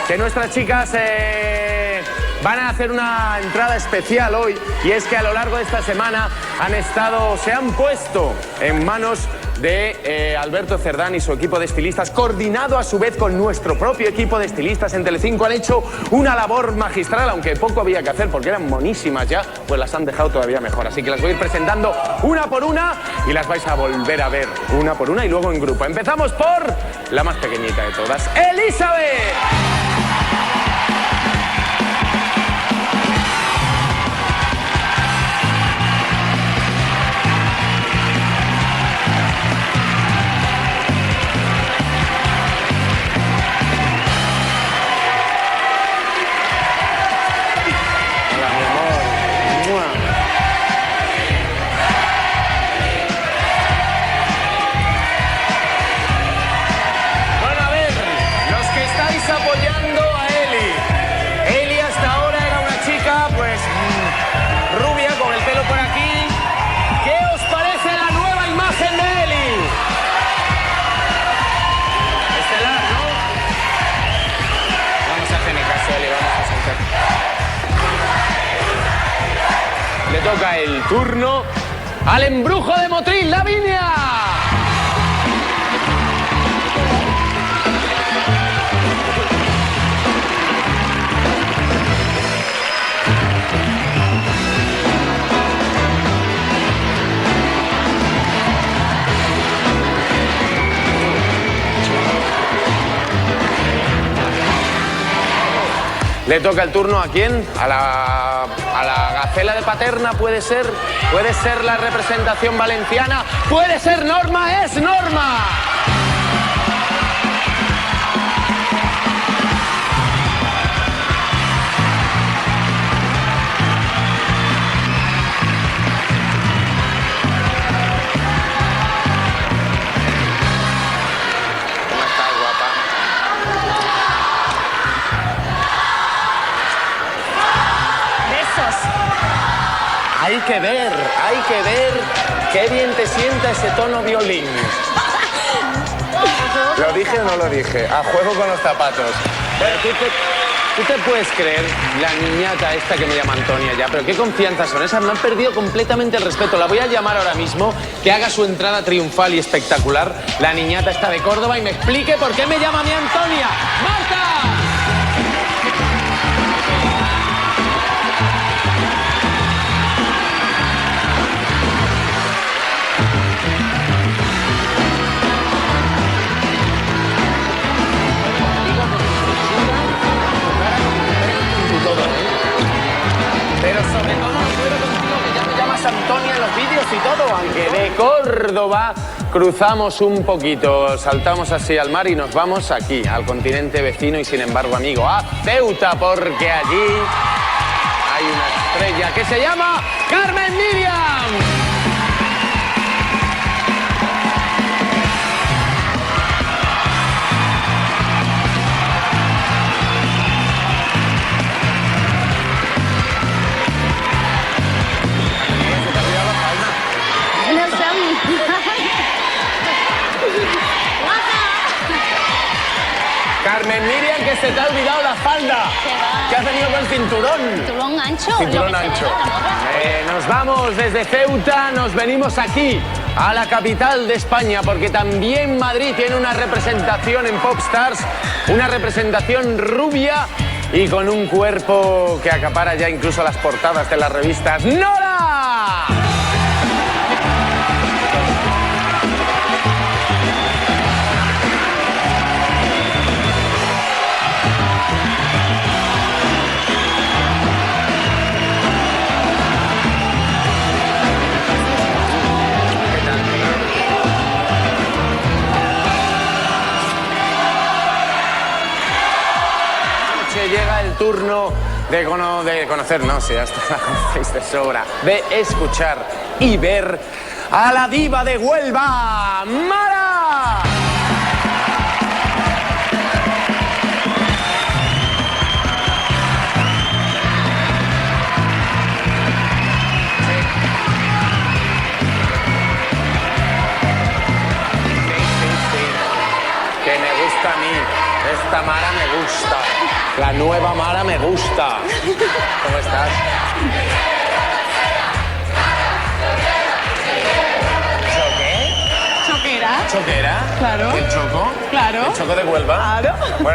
que nuestras chicas van a hacer una entrada especial hoy, y es que a lo largo de esta semana se han puesto en manos de Alberto Cerdán y su equipo de estilistas, coordinado a su vez con nuestro propio equipo de estilistas en Telecinco. Han hecho una labor magistral, aunque poco había que hacer porque eran monísimas ya, pues las han dejado todavía mejor. Así que las voy a ir presentando una por una y las vais a volver a ver una por una y luego en grupo. Empezamos por la más pequeñita de todas, Elizabeth. Toca el turno al embrujo de Motril, Lavinia. Le toca el turno ¿a quién? A la Gacela de Paterna, puede ser la representación valenciana, puede ser Norma, es Norma. Hay que ver qué bien te sienta ese tono violín. ¿Lo dije o no lo dije? A juego con los zapatos. Pero ¿tú te puedes creer, la niñata esta que me llama Antonia ya? Pero qué confianza son esas, me han perdido completamente el respeto. La voy a llamar ahora mismo, que haga su entrada triunfal y espectacular, la niñata esta de Córdoba, y me explique por qué me llama a mí Antonia. ¡Marta! Pero sobre todo acuerdo contigo que ya me llamas Antonia en los vídeos y todo, aunque de Córdoba cruzamos un poquito, saltamos así al mar y nos vamos aquí, al continente vecino y sin embargo amigo, a Ceuta, porque allí hay una estrella que se llama Carmen Miriam. Carmen Miriam, que se te ha olvidado la falda. ¿Qué has venido con cinturón? Cinturón ancho. Cinturón ancho. Nos vamos desde Ceuta, nos venimos aquí, a la capital de España, porque también Madrid tiene una representación en Popstars, una representación rubia y con un cuerpo que acapara ya incluso las portadas de las revistas. ¡Nora! Llega el turno de conocer, no sé, hasta la conocéis de sobra, de escuchar y ver a la diva de Huelva, Mara. Que me gusta a mí. Esta Mara me gusta. La nueva Mara me gusta. ¿Cómo estás? ¿Choquera? ¿Choquera? Claro. ¿El Choco? Claro. ¿El Choco de Huelva? Claro. Bueno,